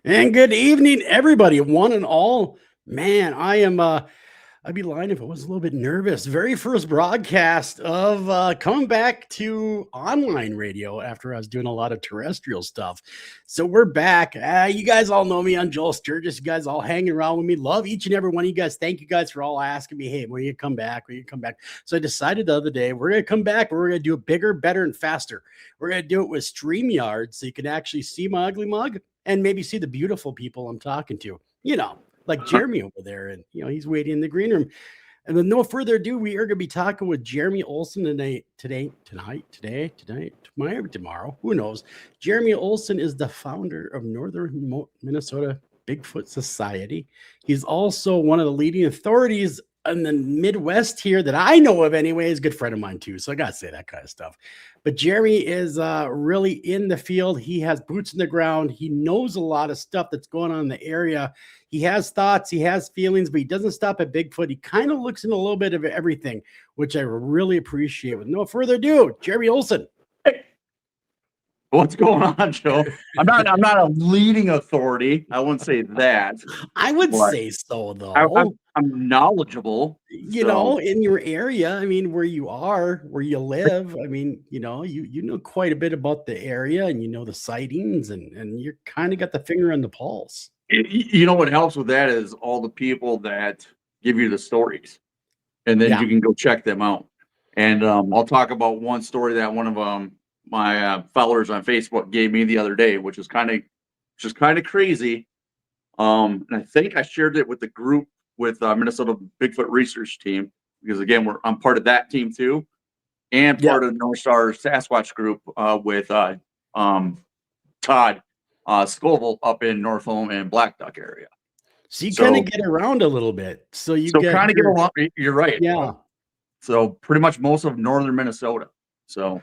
And good evening, everybody, one and all. Man, I'd be lying if I was a little bit nervous. Very first broadcast of coming back to online radio after I was doing a lot of terrestrial stuff. So we're back. You guys all know me. I'm Joel Sturgis. You guys all hanging around with me. Love each and every one of you guys. Thank you guys for all asking me, hey, when you come back? When you come back? So I decided the other day we're gonna come back. We're gonna do it bigger, better, and faster. We're gonna do it with StreamYard, so you can actually see my ugly mug and maybe see the beautiful people I'm talking to. Like Jeremy over there, and he's waiting in the green room. And with no further ado, we are going to be talking with Jeremy Olson tomorrow. Who knows? Jeremy Olson is the founder of Northern Minnesota Bigfoot Society. He's also one of the leading authorities in the Midwest here that I know of anyway. Is a good friend of mine too. So I got to say that kind of stuff. But Jeremy is really in the field. He has boots in the ground. He knows a lot of stuff that's going on in the area. He has thoughts, he has feelings, but he doesn't stop at Bigfoot. He kind of looks into a little bit of everything, which I really appreciate. With no further ado, Jeremy Olson. Hey, what's going on, Joe? I'm not a leading authority. I wouldn't say that. I would say so, though. I'm knowledgeable. In your area. I mean, where you are, where you live. I mean, you know quite a bit about the area, and you know the sightings, and you're kind of got the finger on the pulse. You know what helps with that is all the people that give you the stories, and then you can go check them out. And I'll talk about one story that one of my followers on Facebook gave me the other day, which is kind of crazy. And I think I shared it with the group with Minnesota Bigfoot Research Team, because again, I'm part of that team too, and part of the North Star Sasquatch group with Todd Scoville up in Northholm and Black Duck area. So you kind of get around a little bit. So kind of get along. You're right. Yeah. So pretty much most of northern Minnesota. So,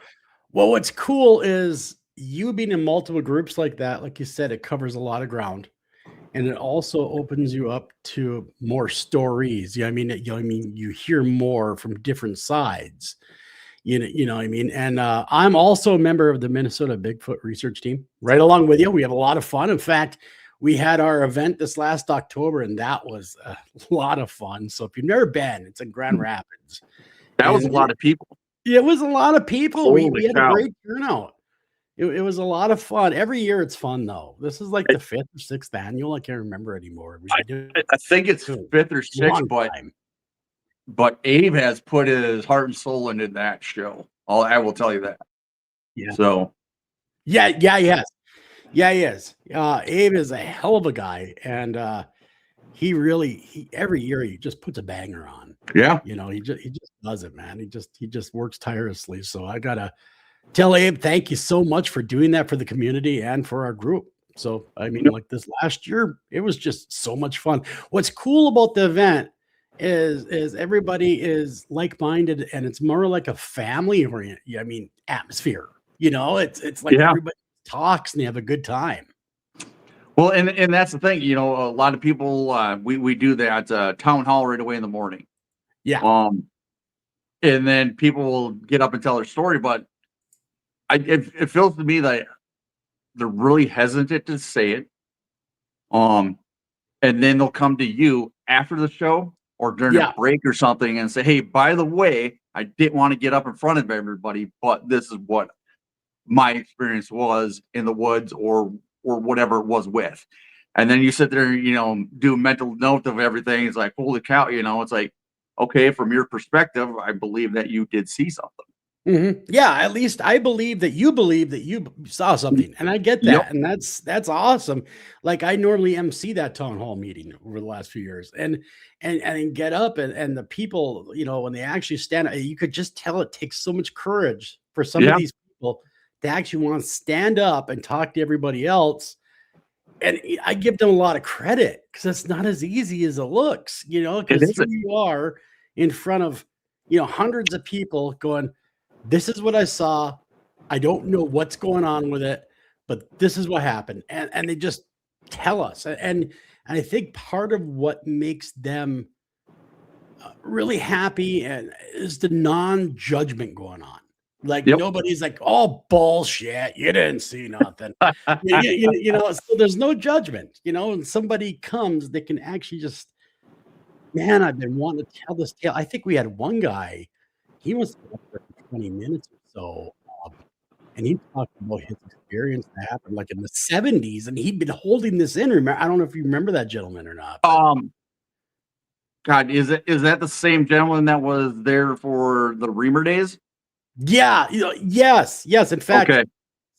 well, what's cool is you being in multiple groups like that. Like you said, it covers a lot of ground, and it also opens you up to more stories. You hear more from different sides. You know what I mean? And I'm also a member of the Minnesota Bigfoot Research Team, right along with you. We have a lot of fun. In fact, we had our event this last October, and that was a lot of fun. So if you've never been, it's in Grand Rapids. That was a lot of people. It was a lot of people. We had a great turnout. It was a lot of fun. Every year it's fun, though. This is like the 5th or 6th annual. I can't remember anymore. I think it's 5th or 6th, but Abe has put his heart and soul into that show. I will tell you that. Yeah. So. Yeah, he has. Yeah, he is. Abe is a hell of a guy, and he every year he just puts a banger on. Yeah. He just does it, man. He just works tirelessly. So I gotta tell Abe, thank you so much for doing that for the community and for our group. So I mean, like this last year, it was just so much fun. What's cool about the event is everybody is like-minded, and it's more like a family oriented, atmosphere. It's like everybody talks and they have a good time. Well, and that's the thing, a lot of people we do that town hall right away in the morning. Yeah. And then people will get up and tell their story, but it feels to me that they're really hesitant to say it. And then they'll come to you after the show or during a break or something and say, hey, by the way, I didn't want to get up in front of everybody, but this is what my experience was in the woods or whatever it was with. And then you sit there and, do a mental note of everything. It's like, holy cow, it's like, okay, from your perspective, I believe that you did see something. Mm-hmm. Yeah, at least I believe that you saw something, and I get that, and that's awesome. Like I normally MC that town hall meeting over the last few years, and get up and the people, when they actually stand up, you could just tell it takes so much courage for some of these people to actually want to stand up and talk to everybody else. And I give them a lot of credit because it's not as easy as it looks, because here you are in front of, hundreds of people going, this is what I saw. I don't know what's going on with it, but this is what happened. And they just tell us. And I think part of what makes them really happy is the non-judgment going on. Like, Yep. nobody's like, "Oh, bullshit, you didn't see nothing." So there's no judgment, and somebody comes, they can actually just, "Man, I've been wanting to tell this tale." I think we had one guy, he was up there for 20 minutes or so, and he talked about his experience that happened, like, in the '70s, and he'd been holding this in. I don't know if you remember that gentleman or not, but Um, God, is that the same gentleman that was there for the Reamer days? yeah, yes, yes. In fact, Okay.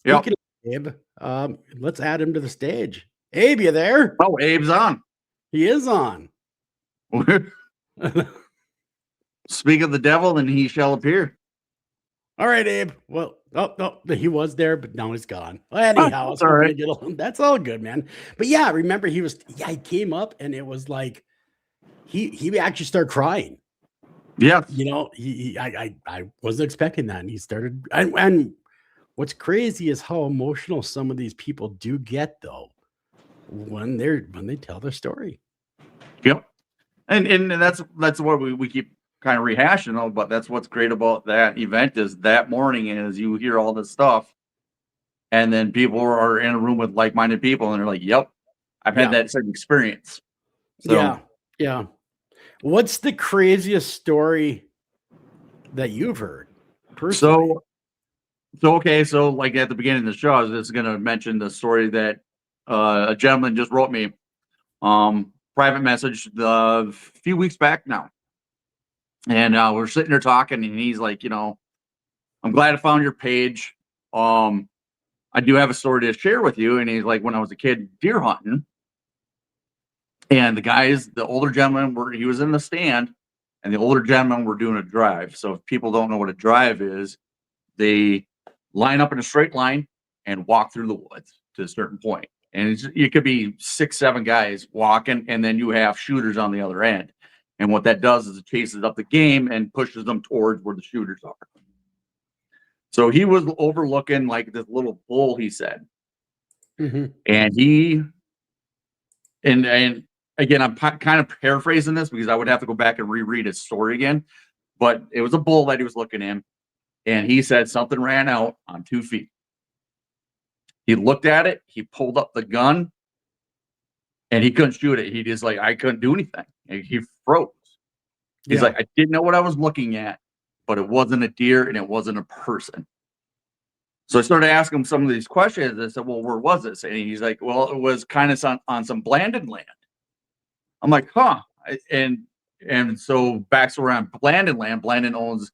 Yep. speaking of Abe, let's add him to the stage. Abe, you there? Oh, Abe's on. He is on. Speak of the devil, and he shall appear. All right, Abe. Well, oh, no, he was there, but now he's gone. Well, Oh, anyhow, that's so all we're gonna right. get along. That's all good, man. But yeah, remember he came up and it was like he actually started crying. Yes. I wasn't expecting that. And he started, and what's crazy is how emotional some of these people do get though when they tell their story. Yep. And that's what we keep kind of rehashing though, but that's what's great about that event is that morning is you hear all this stuff, and then people are in a room with like-minded people, and they're like, "Yep, I've had Yeah. that same experience." So Yeah. Yeah. What's the craziest story that you've heard personally? so okay, so like at the beginning of the show, I was just gonna mention the story that a gentleman just wrote me private message a few weeks back now. And we're sitting there talking, and he's like, I'm glad I found your page. Um, I do have a story to share with you. And he's like, when I was a kid deer hunting, and the older gentleman, he was in the stand, and the older gentleman were doing a drive. So if people don't know what a drive is, they line up in a straight line and walk through the woods to a certain point. And it could be 6, 7 guys walking, and then you have shooters on the other end. And what that does is it chases up the game and pushes them towards where the shooters are. So he was overlooking like this little bull, he said. Mhm. And and again, I'm kind of paraphrasing this because I would have to go back and reread his story again. But it was a bull that he was looking in, and he said something ran out on 2 feet. He looked at it, he pulled up the gun, and he couldn't shoot it. He just like, I couldn't do anything. And he froze. He's Yeah. like, I didn't know what I was looking at, but it wasn't a deer and it wasn't a person. So I started asking him some of these questions. I said, well, where was this? And he's like, well, it was kind of on some Blandon land. I'm like, huh. And so backstory on Blandon land, Blandon owns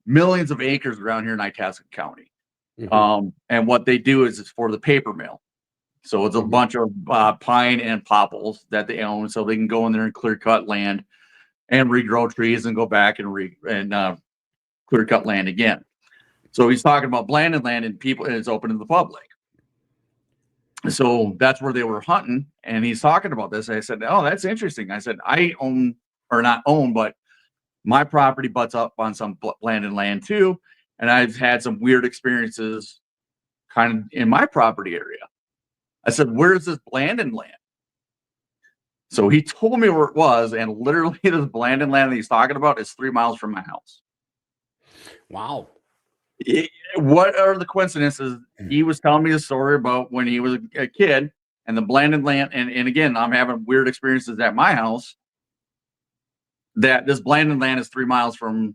millions of acres around here in Itasca County. Mhm. And what they do is it's for the paper mill. So it's a Mhm. bunch of pine and popples that they own, so they can go in there and clear cut land and regrow trees and go back and clear cut land again. So he's talking about Blandon land and people, and it's open to the public. So that's where they were hunting, and he's talking about this. I said, "Oh, that's interesting." I said, "I own or not own, but my property butts up on some Blandon land too, and I've had some weird experiences kind of in my property area." I said, "Where's this Blandon land?" So he told me where it was, and literally this Blandon land that he's talking about is 3 miles from my house. Wow. What are the coincidences? Mm. He was telling me a story about when he was a kid and the Blandon land, and again, I'm having weird experiences at my house. That this Blandon land is 3 miles from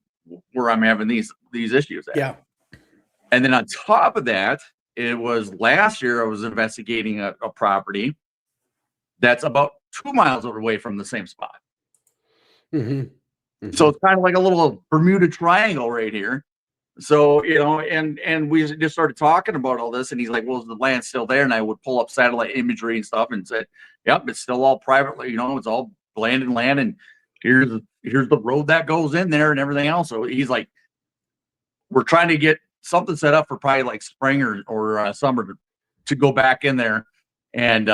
where I'm having these issues at. Yeah. And then on top of that, it was last year I was investigating a property that's about 2 miles away from the same spot. Mhm. So Mhm. it's kind of like a little Bermuda Triangle right here. So, and we just started talking about all this, and he's like, "Well, is the land still there?" And I would pull up satellite imagery and stuff, and said, "Yep, it's still all privately. It's all landed land, and here's the road that goes in there, and everything else." So he's like, "We're trying to get something set up for probably like spring or summer to go back in there, and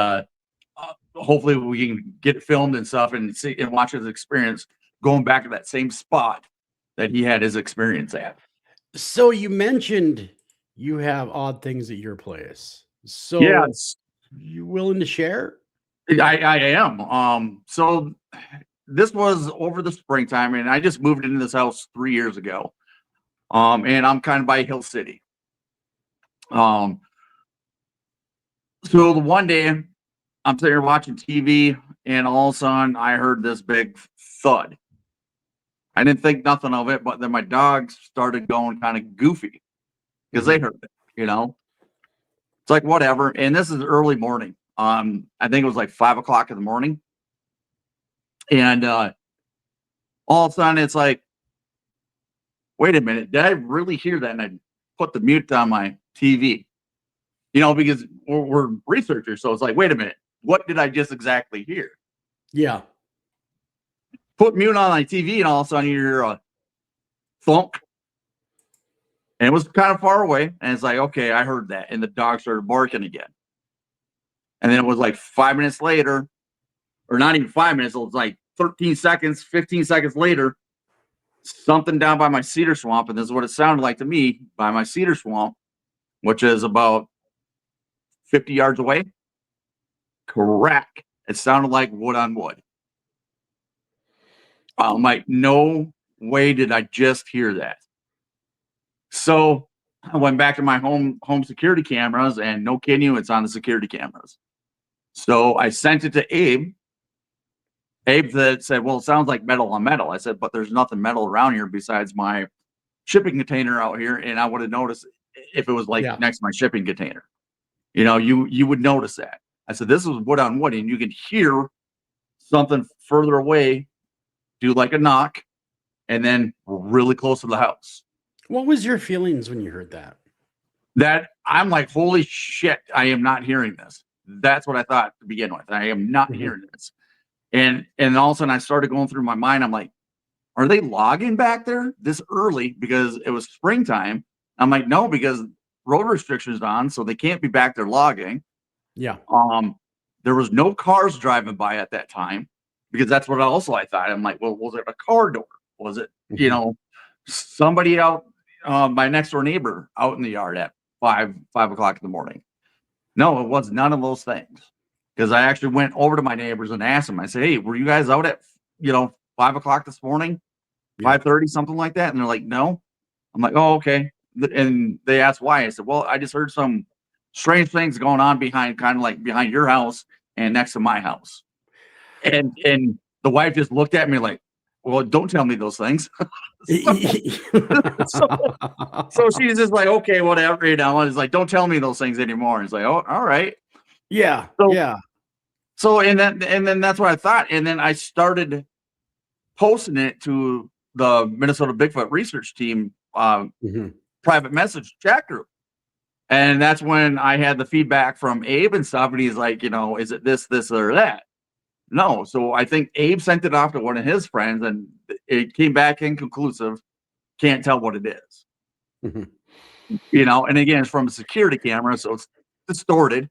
hopefully we can get it filmed and stuff, and see and watch his experience going back to that same spot that he had his experience at." So you mentioned you have odd things at your place. Yeah, So you willing to share? I am. So this was over the springtime, and I just moved into this house 3 years ago. And I'm kind of by Hill City. So the one day I'm sitting here watching TV, and all of a sudden I heard this big thud. I didn't think nothing of it, but then my dogs started going kind of goofy because they heard it, It's like whatever. And this is early morning. I think it was like 5 o'clock in the morning. And all of a sudden it's like, wait a minute, did I really hear that? And I put the mute on my TV, because we're researchers. So it's like, wait a minute, what did I just exactly hear? Yeah. Put mute on my TV, and all of a sudden you hear a thunk. And it was kind of far away. And it's like, okay, I heard that. And the dog started barking again. And then it was like 5 minutes later, or not even 5 minutes, it was like 13 seconds, 15 seconds later, something down by my cedar swamp. And this is what it sounded like to me, by my cedar swamp, which is about 50 yards away. Crack. It sounded like wood on wood. I'm like, no way did I just hear that. So I went back to my home security cameras, and no kidding you, it's on the security cameras. So I sent it to Abe. Abe said, well, it sounds like metal on metal. I said, but there's nothing metal around here besides my shipping container out here. And I would have noticed if it was like next to my shipping container. You would notice that. I said, this is wood on wood, and you can hear something further away do like a knock, and then really close to the house. What was your feelings when you heard that? That I'm like, holy shit, I am not hearing this. That's what I thought to begin with. I am not hearing this. And all of a sudden I started going through my mind. I'm like, are they logging back there this early because it was springtime? I'm like, no, because road restrictions on, so they can't be back there logging. Yeah. There was no cars driving by at that time, because that's what I thought. I'm like, well, was it a car door? Was it, somebody out, my next door neighbor out in the yard at 5 o'clock in the morning? No, it was none of those things. Because I actually went over to my neighbors and asked them. I said, hey, were you guys out at 5 o'clock this morning, 5:30, something like that? And they're like, no. I'm like, oh, okay. And they asked why. I said, well, I just heard some strange things going on behind your house and next to my house. And the wife just looked at me like, well, don't tell me those things. so she's just like, okay, whatever, and it's like, don't tell me those things anymore. It's like, oh, all right. Yeah. So and then that's what I thought. And then I started posting it to the Minnesota Bigfoot research team private message chat group. And that's when I had the feedback from Abe and stuff. And he's like, is it this, or that? No. So I think Abe sent it off to one of his friends, and it came back inconclusive. Can't tell what it is. And again, it's from a security camera, so it's distorted.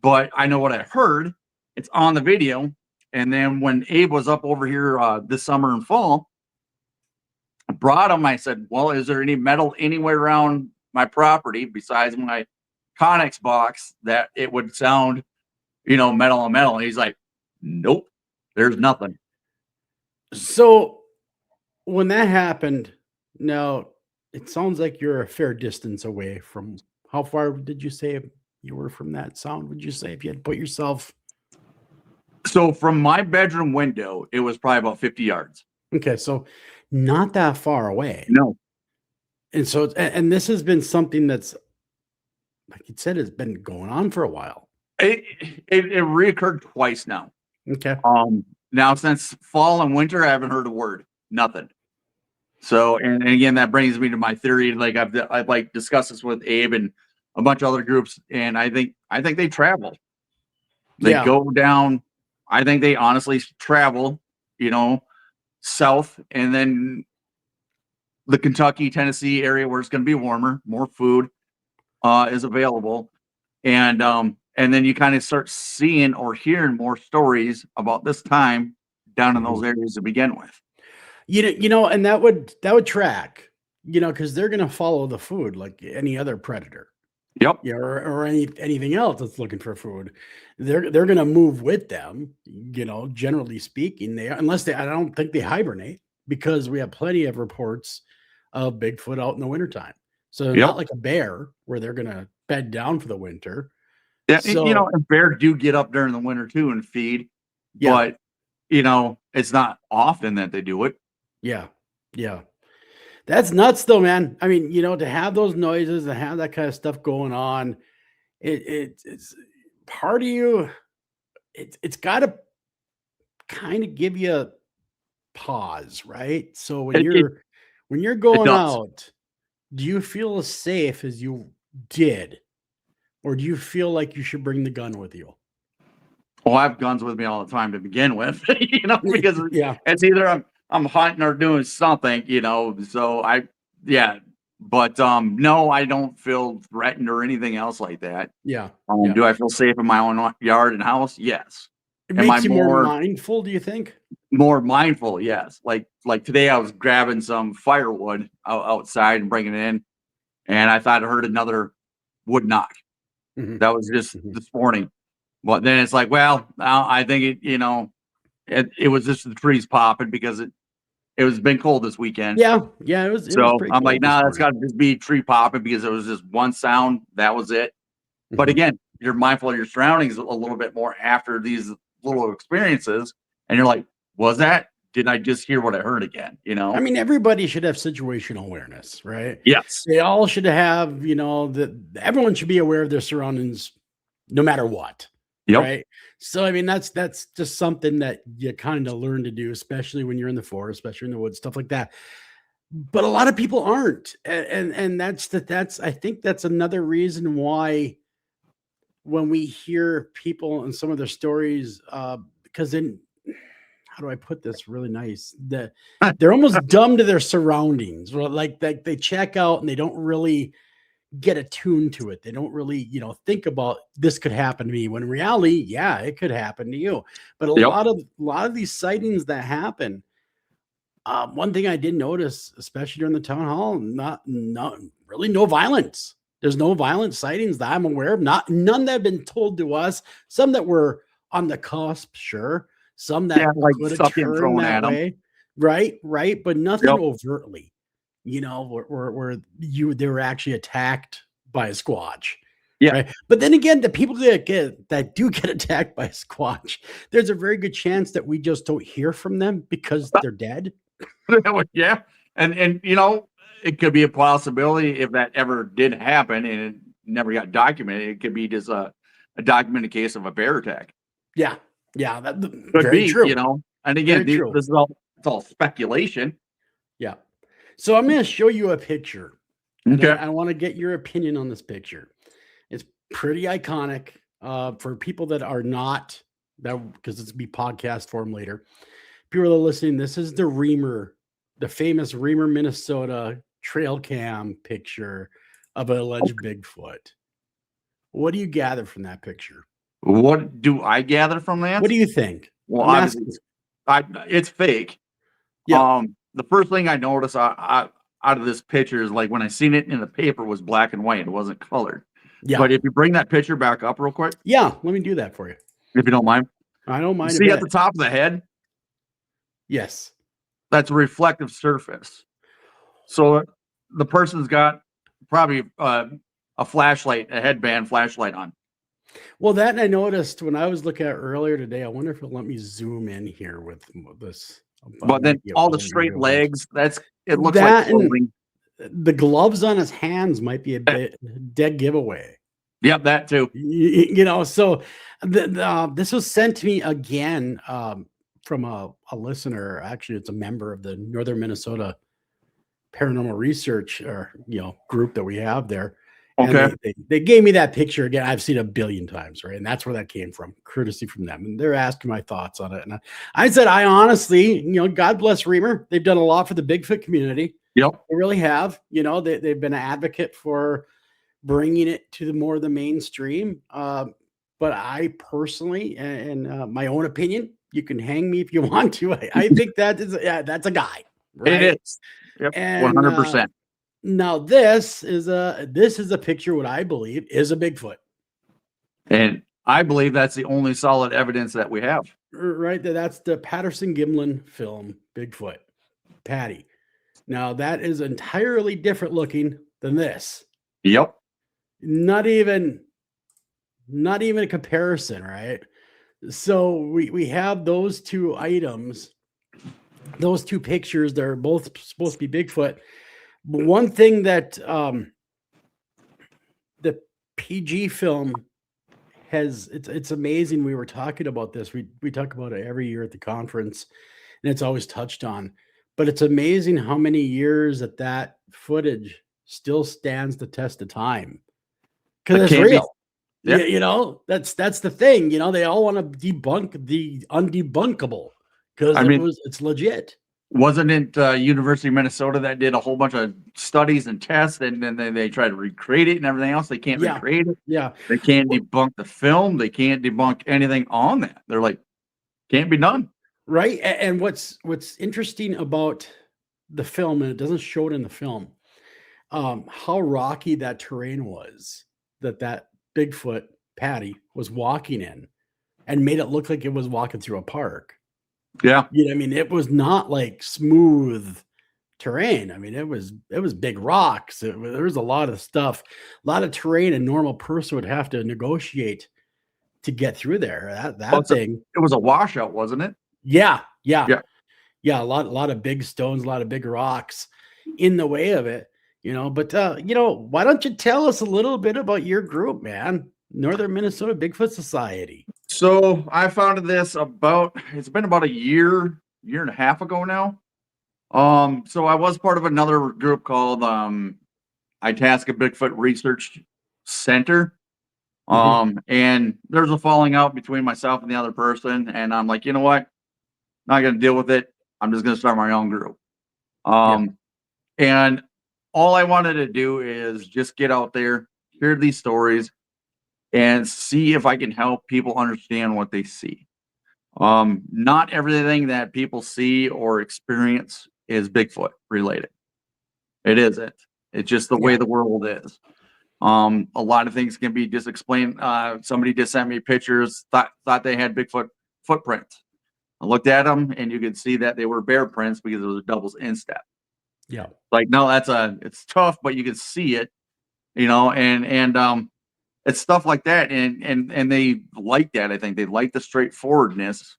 But I know what I heard. It's on the video. And then when Abe was up over here this summer and fall, I brought him. I said, well, is there any metal anywhere around my property besides my Connex box that it would sound, metal on metal? And he's like, nope, there's nothing. So when that happened, now it sounds like you're a fair distance away from. How far did you say you were from that sound? Would you say, if you had to put yourself? So from my bedroom window, it was probably about 50 yards. Okay, so not that far away. No. And so, and this has been something that's, like you said, has been going on for a while. It reoccurred twice now. Okay. Now since fall and winter, I haven't heard a word. Nothing. So, and again, that brings me to my theory. Like I've like discussed this with Abe and a bunch of other groups, and I think they travel. They go down. I think they honestly travel, south, and then the Kentucky, Tennessee area where it's going to be warmer, more food is available, and then you kind of start seeing or hearing more stories about this time down in those areas to begin with. And that would track, because they're going to follow the food like any other predator. Yep. Yeah, or anything else that's looking for food. They're going to move with them, generally speaking. I don't think they hibernate, because we have plenty of reports of Bigfoot out in the wintertime. So they're Yep. not like a bear where they're gonna bed down for the winter. Yeah, So and bears do get up during the winter too and feed, yeah, but it's not often that they do it. yeah, yeah. That's nuts though, man. I mean, to have those noises and have that kind of stuff going on, it's part of you. It's got to kind of give you a pause, right? So when It it, you're it going does. out, do you feel as safe as you did, or do you feel like you should bring the gun with you? Well, I have guns with me all the time to begin with, because Yeah, it's either I'm hunting or doing something, So yeah, but no, I don't feel threatened or anything else like that. yeah, yeah. Do I feel safe in my own yard and house? Yes. It Am I makes you more mindful, do you think? more mindful? Yes. Like today, I was grabbing some firewood outside and bringing it in, and I thought I heard another wood knock. Mhm, That was just mhm. this morning. But then it's like, well, I think it was just the trees popping because it was been cold this weekend. Yeah, yeah, it was So pretty I'm like, cold this nah, that's morning. got to just be tree popping because it was just one sound. That was it. But Mhm. again, you're mindful of your surroundings a little bit more after these little experiences, and you're like, was that? Did I just hear what I heard again? I mean, everybody should have situational awareness, right? Yes. They all should have, that everyone should be aware of their surroundings no matter what, Yep. right? So, I mean, that's just something that you kind of learn to do, especially when you're in the forest, especially in the woods, stuff like that. But a lot of people aren't, and that's I think that's another reason why when we hear people and some of their stories, because then how do I put this really nice? That they're almost dumb to their surroundings. Well, like they check out and they don't really get attuned to it. They don't really, think about this could happen to me. When in reality, yeah, it could happen to you. But a Yep. lot of these sightings that happen, one thing I did notice, especially during the town hall, not really no violence. There's no violent sightings that I'm aware of. Not none that have been told to us. Some that were on the cusp, sure. Some Yeah, that like could have stuff getting turned thrown that at them. way. Right, right. But nothing Yep. overtly, where they were actually attacked by a squatch. Yeah. Right. But then again, the people that do get attacked by a squatch, there's a very good chance that we just don't hear from them because they're dead. Yeah. And it could be a possibility if that ever did happen and it never got documented. It could be just a documented case of a bear attack. Yeah. Yeah, Could very be, true. And again, Very true. this is all it's all speculation. Yeah. So I'm gonna show you a picture, and Okay. I wanna get your opinion on this picture. It's pretty iconic, for people that are not that because it's gonna be podcast form later. People that are listening, this is the famous Reamer, Minnesota trail cam picture of an alleged Bigfoot. What do you gather from that picture? What do I gather from What that? do you think? Well, I'm obviously, asking. it's fake. Yeah. The first thing I noticed out of this picture is like when I seen it in the paper was black and white. It wasn't colored. Yeah. But if you bring that picture back up real quick, Yeah. Let me do that for you. if you don't mind, I don't you mind a see at bit. the top of the head, Yes. that's a reflective surface. So the person's got probably a flashlight, a headband flashlight on. Well, that I noticed when I was looking at earlier today. I wonder if it'll let me zoom in here with this. But then Maybe it all the won't. Maybe straight it won't. legs, it looks like That and clothing. the gloves on his hands might be a bit dead giveaway. Yep, that too. So this was sent to me again from a listener. Actually, it's a member of the Northern Minnesota Paranormal Research or group that we have there. And Okay. they gave me that picture again. I've seen a billion times, right? And that's where that came from, courtesy from them. And they're asking my thoughts on it. And I said, I honestly, God bless Reamer. They've done a lot for the Bigfoot community. Yep. They really have. They've been an advocate for bringing it to the mainstream. But I personally, and my own opinion, you can hang me if you want to. I think that's a guy, It right? is. Yep. And 100%. now this is a picture. What I believe is a Bigfoot, And I believe that's the only solid evidence that we have. right? That's the Patterson Gimlin film, Bigfoot, Patty. Now that is entirely different looking than this. Yep. Not even a comparison, right? So we have those two items, those two pictures. They're both supposed to be Bigfoot. But one thing that the PG film has, it's amazing. We were talking about this. We talk about it every year at the conference, and it's always touched on. But it's amazing how many years that footage still stands the test of time because it's real. Yeah. You know, that's the thing. You know, they all want to debunk the undebunkable because it's legit. Wasn't it University of Minnesota that did a whole bunch of studies and tests, and then they tried to recreate it and everything else? They can't recreate it. Yeah. They can't debunk the film. They can't debunk anything on that. They're like, can't be done. Right. And what's interesting about the film, and it doesn't show it in the film, how rocky that terrain was that Bigfoot Patty was walking in, and made it look like it was walking through a park. Yeah. You know, I mean, it was not like smooth terrain. I mean, it was big rocks. There was a lot of stuff, a lot of terrain a normal person would have to negotiate to get through there. That thing. It was a washout, wasn't it? Yeah. A lot of big stones, a lot of big rocks in the way of it, you know. But you know, why don't you tell us a little bit about your group, man? Northern Minnesota Bigfoot Society. So I founded this it's been about a year and a half ago now. So I was part of another group called Itasca Bigfoot Research Center. And there's a falling out between myself and the other person, and I'm like, you know what? Not gonna deal with it. I'm just gonna start my own group. And all I wanted to do is just get out there, hear these stories, and see if I can help people understand what they see. Not everything that people see or experience is Bigfoot related. It isn't. It's just the way the world is. A lot of things can be just explained. Somebody just sent me pictures, thought they had Bigfoot footprints. I looked at them, and you could see that they were bear prints because it was a double instep. Yeah. Like, no, it's tough, but you can see it, you know, and it's stuff like that. And they like that. I think they like the straightforwardness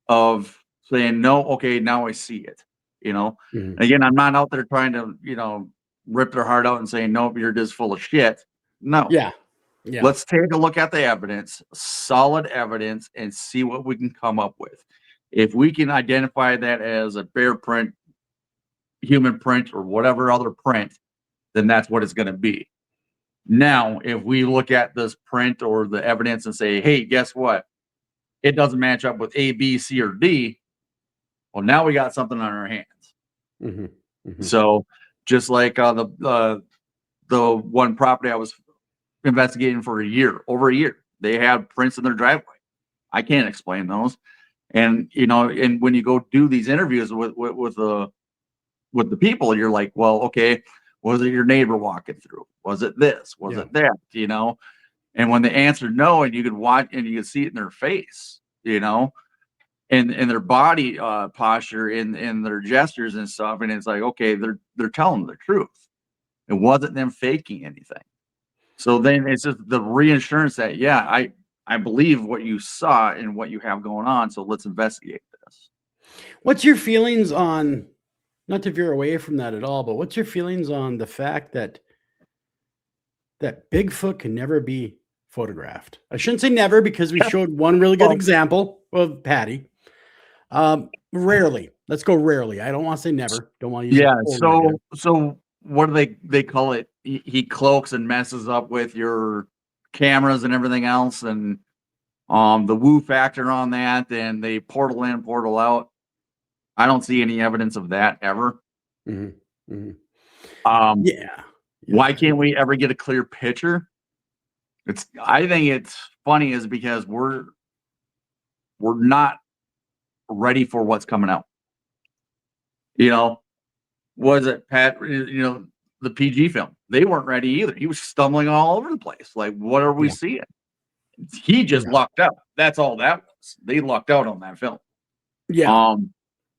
of saying, no, okay, now I see it, you know. Again, I'm not out there trying to, you know, rip their heart out and saying, nope, you're just full of shit. No. Yeah. Let's take a look at the evidence, solid evidence, and see what we can come up with. If we can identify that as a bear print, human print, or whatever other print, then that's what it's going to be. Now, if we look at this print or the evidence and say, hey, guess what? It doesn't match up with A, B, C, or D. Well, now we got something on our hands. So just like the one property I was investigating for over a year, they had prints in their driveway. I can't explain those. And, you know, and when you go do these interviews with the people, you're like, well, okay, was it your neighbor walking through? Was it this? Was it that? You know? And when they answered no, and you could watch and you could see it in their face, you know, and their body posture, in their gestures and stuff, and it's like, okay, they're telling the truth. It wasn't them faking anything. So then it's just the reassurance that, yeah, I believe what you saw and what you have going on. So let's investigate this. What's your feelings on, not to veer away from that at all, but what's your feelings on the fact that Bigfoot can never be photographed? I shouldn't say never, because we showed one really good example of Patty. Rarely. Let's go rarely. I don't want to say never. Don't want to use so what do they call it? He cloaks and messes up with your cameras and everything else, and the woo factor on that, and they portal in, portal out. I don't see any evidence of that ever. Why can't we ever get a clear picture? I think it's funny is because we're not ready for what's coming out. You know, was it Pat, you know, the PG film? They weren't ready either. He was stumbling all over the place. Like, what are we seeing? He just lucked out. That's all that was. They lucked out on that film.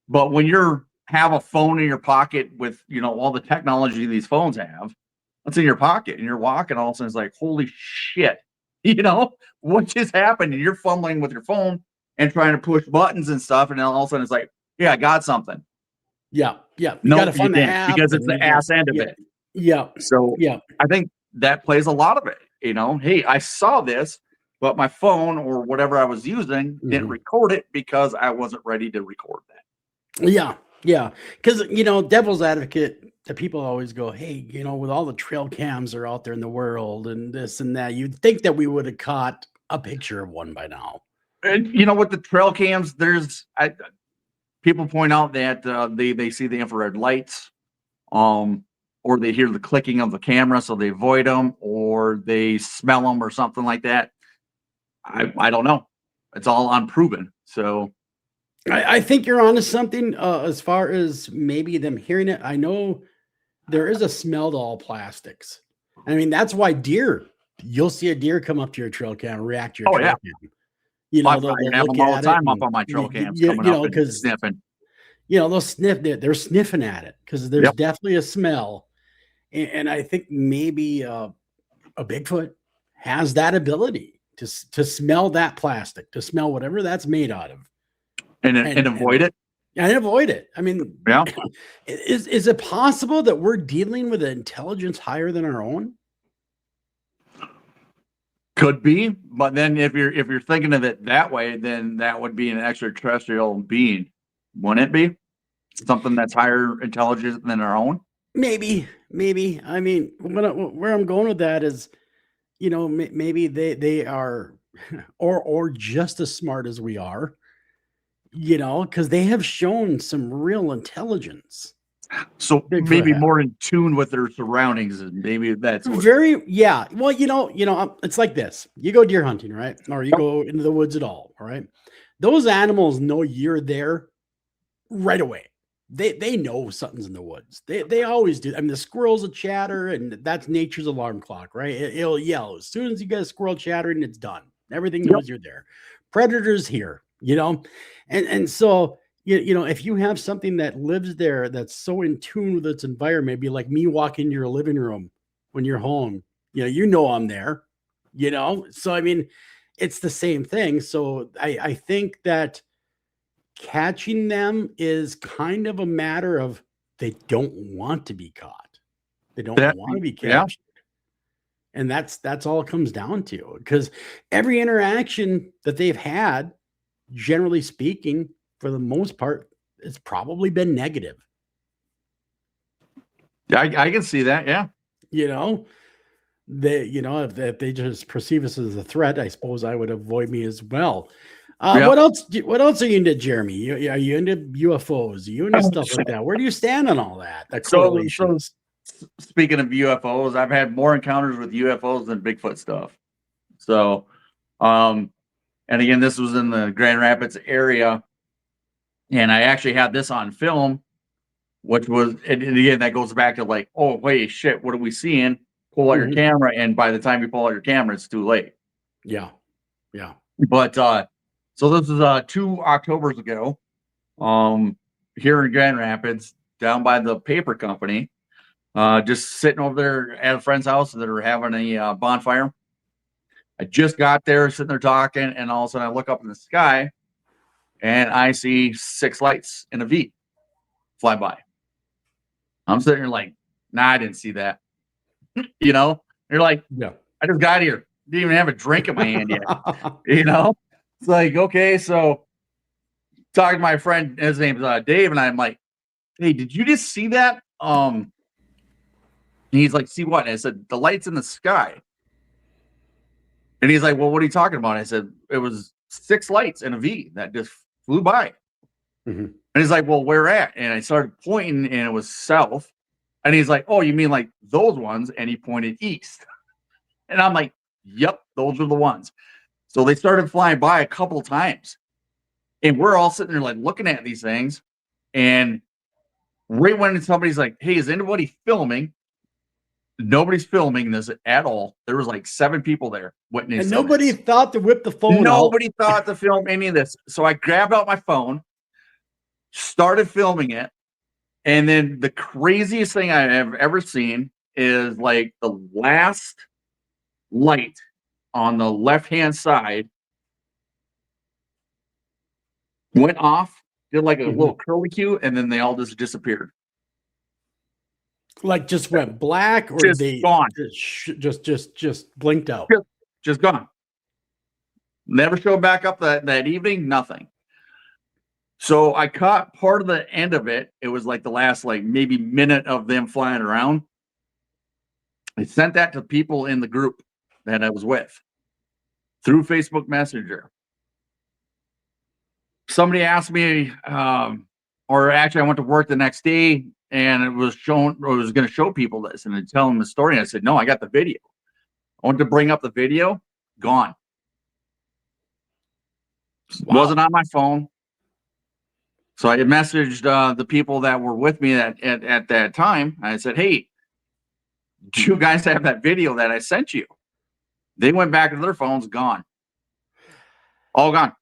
But when you're have a phone in your pocket with, all the technology these phones have. That's in your pocket and you're walking, all of a sudden it's like, holy shit, what just happened? And you're fumbling with your phone and trying to push buttons and stuff. And then all of a sudden it's like, yeah, I got something. Yeah. You No, got to you find the didn't, app because it's the ass end of it. Yeah. So Yeah. I think that plays a lot of it. Hey, I saw this, but my phone or whatever I was using didn't record it because I wasn't ready to record that. Yeah. Yeah. Because, devil's advocate, the people always go, hey, with all the trail cams are out there in the world and this and that, you'd think that we would have caught a picture of one by now. And with the trail cams, people point out that they see the infrared lights, or they hear the clicking of the camera, so they avoid them, or they smell them or something like that. I don't know. It's all unproven. So I think you're onto something as far as maybe them hearing it. I know there is a smell to all plastics. I mean, that's why you'll see a deer come up to your trail cam, react to your trail cam. I have them all the time up on my trail cams, coming up and sniffing. They'll sniff it. They're sniffing at it because there's definitely a smell. And I think maybe a Bigfoot has that ability to smell that plastic, to smell whatever that's made out of. And avoid it. And avoid it. I mean, yeah. Is it possible that we're dealing with an intelligence higher than our own? Could be, but then if you're thinking of it that way, then that would be an extraterrestrial being, wouldn't it be? Something that's higher intelligence than our own? Maybe. I mean, where I'm going with that is, maybe they are, or just as smart as we are. Because they have shown some real intelligence. So maybe more in tune with their surroundings, and maybe that's Well, it's like this. You go deer hunting, right? Or you go into the woods at all right? Those animals know you're there right away. They know something's in the woods. They always do. I mean, the squirrels will chatter, and that's nature's alarm clock, right? It'll yell as soon as you get a squirrel chattering, it's done. Everything knows you're there. Predators here, and so if you have something that lives there that's so in tune with its environment, be like me walking into your living room when you're home. I'm there. So I mean, it's the same thing. So I think that catching them is kind of a matter of they don't want to be caught. They don't want to be captured. And that's all it comes down to, because every interaction that they've had, generally speaking, for the most part, it's probably been negative. I can see that. Yeah. If they just perceive us as a threat, I suppose I would avoid me as well. What else are you into, Jeremy? Are you into UFOs? Are you into stuff like that? Where do you stand on all that? So speaking of UFOs, I've had more encounters with UFOs than Bigfoot stuff. So, and again, this was in the Grand Rapids area, and I actually had this on film, which was, and again, that goes back to like, oh, wait, shit, what are we seeing? Pull out your camera, and by the time you pull out your camera, it's too late. Yeah. But so this is 2 Octobers ago, here in Grand Rapids, down by the paper company, just sitting over there at a friend's house that are having a bonfire. I just got there, sitting there talking, and all of a sudden I look up in the sky, and I see 6 lights in a V fly by. I'm sitting here like, nah, I didn't see that. You're like, I just got here, didn't even have a drink in my hand yet. It's like, okay, so talking to my friend, his name's Dave, and I'm like, hey, did you just see that? And he's like, see what? And I said, the lights in the sky. And he's like, well, what are you talking about? And I said, it was 6 lights in a V that just flew by. And he's like, well, where at? And I started pointing, and it was south. And he's like, oh, you mean like those ones? And he pointed east. And I'm like, yep, those are the ones. So they started flying by a couple times. And we're all sitting there like looking at these things. And right when somebody's like, hey, is anybody filming? Nobody's filming this at all. There was like 7 people there witnessing. And nobody thought to whip the phone. Nobody thought to film any of this. So I grabbed out my phone, started filming it. And then the craziest thing I have ever seen is like the last light on the left-hand side went off, did like a little curlicue, and then they all just disappeared. Like just went black, or Just they gone. just blinked out. Just gone. Never showed back up that evening, nothing. So I caught part of the end of it. It was like the last like maybe minute of them flying around. I sent that to people in the group that I was with through Facebook Messenger. Somebody asked me, or actually I went to work the next day and it was shown, or was going to show people this and then tell them the story. And I said, no, I got the video. I wanted to bring up the video, gone. Wow. Wasn't on my phone. So I messaged the people that were with me at that time. I said, hey, do you guys have that video that I sent you? They went back to their phones, gone. All gone.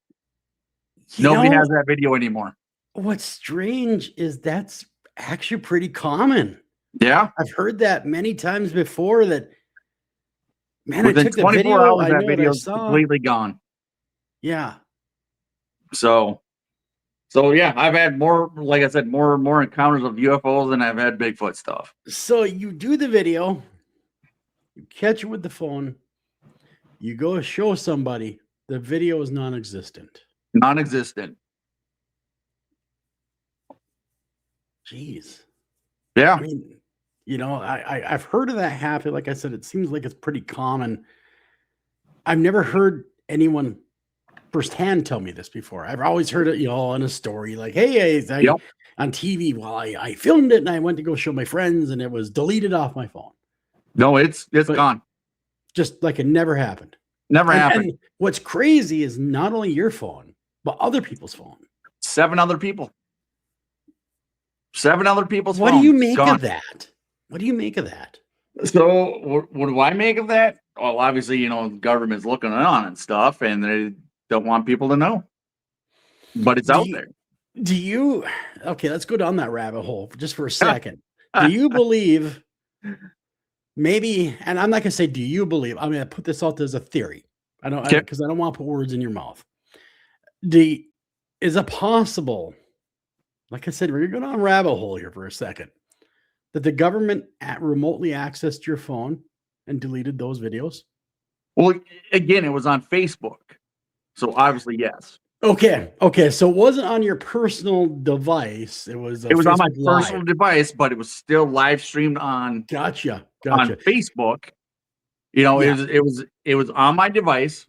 Nobody has that video anymore. What's strange is that's actually pretty common. Yeah. I've heard that many times before that, man, within I took 24 the video, hours, that video is completely gone. Yeah. So yeah, I've had more, like I said, more encounters of UFOs than I've had Bigfoot stuff. So you do the video, you catch it with the phone, you go show somebody, the video is non-existent. Non-existent. Jeez. Yeah. I mean, you know, I've heard of that happen. Like I said, it seems like it's pretty common. I've never heard anyone firsthand tell me this before. I've always heard it, you know, in a story like, hey, on TV, well, I filmed it and I went to go show my friends and it was deleted off my phone. No, it's gone. Just like it never happened. Never happened. And what's crazy is not only your phone, but other people's phone. 7 other people. 7 other people's What phones. do you make of that? What do you make of that? So what do I make of that? Well, obviously, you know, the government's looking on and stuff, and they don't want people to know. But it's out there. Do you? Okay, let's go down that rabbit hole just for a second. Do you believe maybe, and I'm not going to say, do you believe, I'm going to put this out as a theory. Because I don't want to put words in your mouth. Is it possible, like I said, we're going down a rabbit hole here for a second, that the government remotely accessed your phone and deleted those videos? Well, again, it was on Facebook. So obviously, yes. Okay. So it wasn't on your personal device. It was on my personal device, but it was still live streamed on Gotcha. on Facebook. You know, Yeah. it was on my device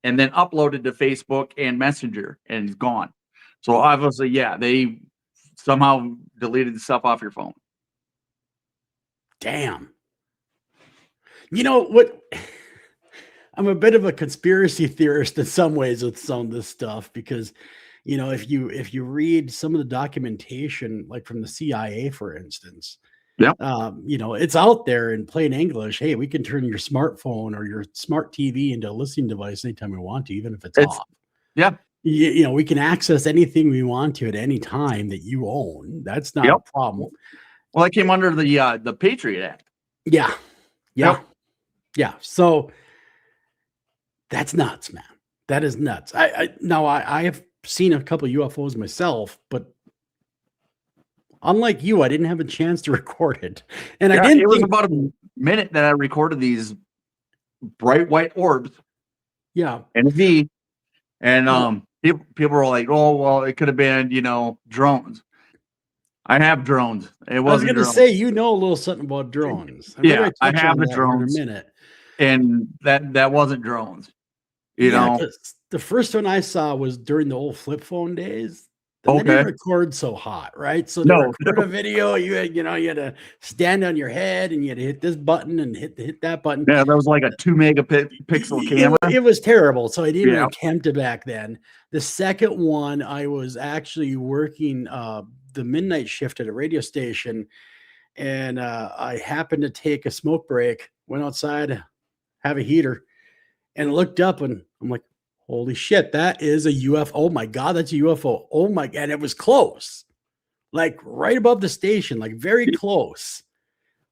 and then uploaded to Facebook and Messenger and it's gone. So obviously, yeah, they somehow deleted the stuff off your phone. Damn. You know what? I'm a bit of a conspiracy theorist in some ways with some of this stuff because, you know, if you read some of the documentation, like from the CIA, for instance, yeah, you know, it's out there in plain English. Hey, we can turn your smartphone or your smart TV into a listening device anytime we want to, even if it's off. Yeah. You know, we can access anything we want to at any time that you own. That's not a problem. Well, that came under the Patriot Act. Yeah. So that's nuts, man. That is nuts. I have seen a couple of UFOs myself, but unlike you, I didn't have a chance to record it. And I didn't. It was about a minute that I recorded these bright white orbs. Yeah. And a V. And people were like, oh, well, it could have been, you know, drones. I have drones. It wasn't. I was going to say, you know, a little something about drones. I have the drones. In a minute. And that wasn't drones. You know, the first one I saw was during the old flip phone days. They didn't record so hot, right? So to record a video, you had to stand on your head and you had to hit this button and hit that button. Yeah, that was like a 2 megapixel camera. It was terrible. So I didn't even attempt it back then. The second one, I was actually working the midnight shift at a radio station, and I happened to take a smoke break, went outside, have a heater, and looked up, and I'm like, holy shit, that is a UFO. Oh my God, that's a UFO. Oh my God. And it was close. like right above the station, like very close,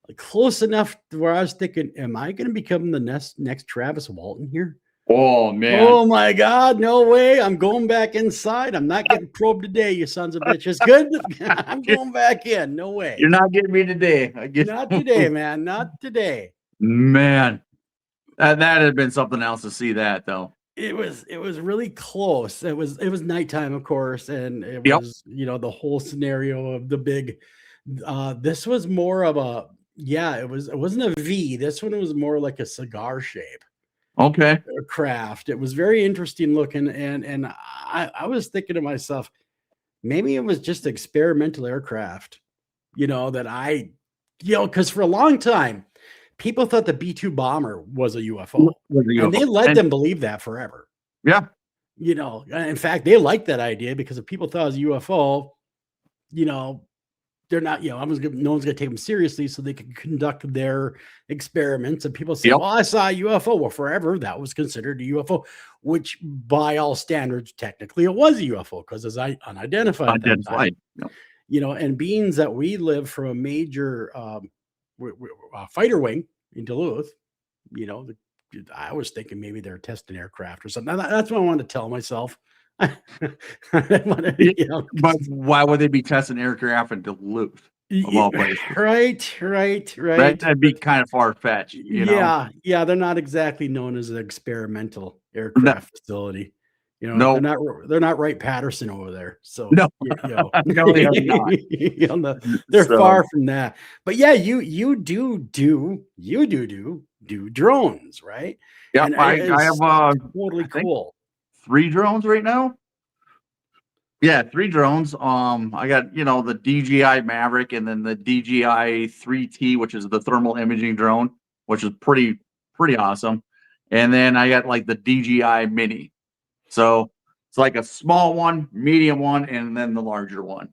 like close enough to where I was thinking, am I going to become the next Travis Walton here? Oh man. Oh my God, no way. I'm going back inside. I'm not getting probed today, you sons of bitches. Good. I'm going back in. No way. You're not getting me today. I guess. Not today, man. Not today. Man, that had been something else to see that though. It was really close. It was nighttime, of course, and it Yep. was, the whole scenario of the big this was more of a it wasn't a V. This one was more like a cigar shape Okay. craft. It was very interesting looking, and I was thinking to myself, maybe it was just experimental aircraft, that because for a long time, people thought the B-2 bomber was a UFO, Was a and they UFO. let them believe that forever. Yeah. In fact, they liked that idea because if people thought it was a UFO, you know, they're not, no one's going to take them seriously so they can conduct their experiments. And people say, Yep. well, I saw a UFO. Well, forever that was considered a UFO, which by all standards, technically it was a UFO because it's unidentified at that time. Yep. And being that we live from a major fighter wing in Duluth, I was thinking maybe they're testing aircraft or something. That's what I wanted to tell myself. But why would they be testing aircraft in Duluth of all places? Right. That'd be kind of far fetched, Yeah, they're not exactly known as an experimental aircraft facility. No. They're not Wright-Patterson over there. So no, no, they are not. They're far from that. But yeah, you do drones, right? Yeah, And I have totally cool. 3 drones right now. Yeah, 3 drones. I got, the DJI Maverick and then the DJI 3T, which is the thermal imaging drone, which is pretty awesome. And then I got like the DJI Mini. So it's like a small one, medium one, and then the larger one.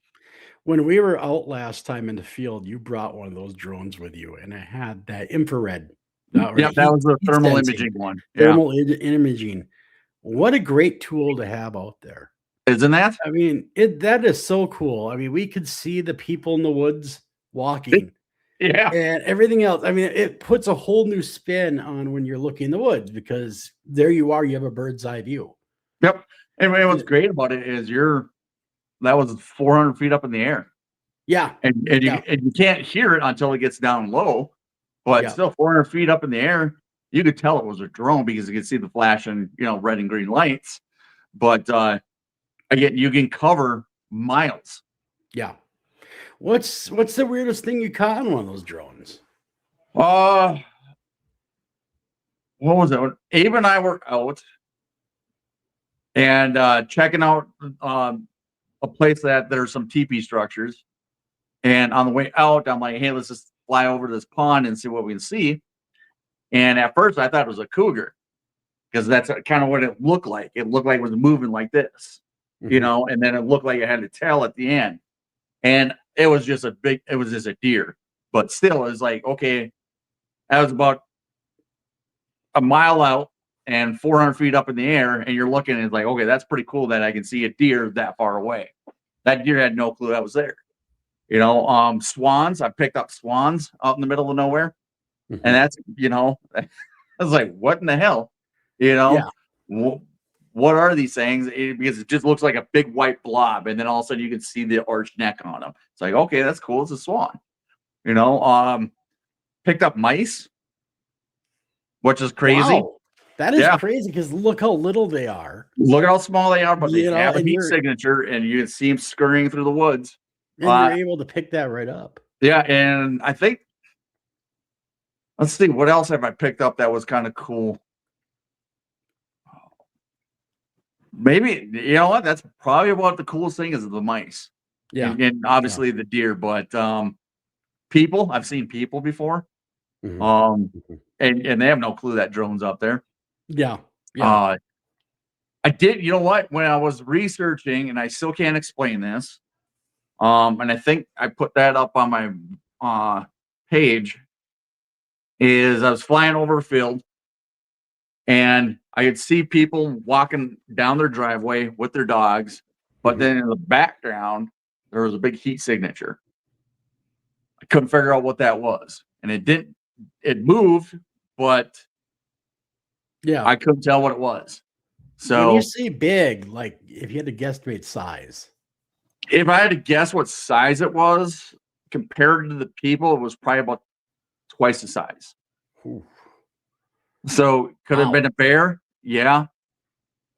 When we were out last time in the field, you brought one of those drones with you, and it had that infrared. Yeah, that was the thermal imaging one. Thermal imaging. What a great tool to have out there. Isn't that? I mean, that is so cool. I mean, we could see the people in the woods walking. Yeah. And everything else. I mean, it puts a whole new spin on when you're looking in the woods because there you are, you have a bird's eye view. Yep. And what's great about it is that was 400 feet up in the air. Yeah. And you can't hear it until it gets down low, but still 400 feet up in the air, you could tell it was a drone because you could see the flashing, red and green lights. But again, you can cover miles. Yeah. What's the weirdest thing you caught on one of those drones? What was it? Abe and I were out and checking out a place that there's some teepee structures. And on the way out, I'm like, hey, let's just fly over to this pond and see what we can see. And at first I thought it was a cougar because that's kind of what it looked like. It looked like it was moving like this, and then it looked like it had a tail at the end. And it was just a deer, but still, it's like, okay, that was about a mile out and 400 feet up in the air, and you're looking, and it's like, okay, that's pretty cool that I can see a deer that far away. That deer had no clue I was there. Swans, I picked up swans out in the middle of nowhere, and that's, I was like, what in the hell? What are these things? Because it just looks like a big white blob, and then all of a sudden you can see the arched neck on them. It's like, okay, that's cool. It's a swan. Picked up mice, which is crazy. Wow. That is crazy because look how little they are. Look at how small they are, but they have a heat signature, and you can see them scurrying through the woods. And you're able to pick that right up. Yeah, and I think, let's see, what else have I picked up that was kind of cool? Maybe, that's probably about the coolest thing is the mice. Yeah. And obviously the deer, but people, I've seen people before. And they have no clue that drone's up there. Yeah. I did, when I was researching, and I still can't explain this, and I think I put that up on my page, is I was flying over a field and I could see people walking down their driveway with their dogs, but then in the background there was a big heat signature. I couldn't figure out what that was. And it moved, but Yeah. I couldn't tell what it was. When you So say big, like if you had to guesstimate size. if I had to guess what size it was compared to the people, it was probably about twice the size. Ooh, So could it have wow. been a bear? Yeah.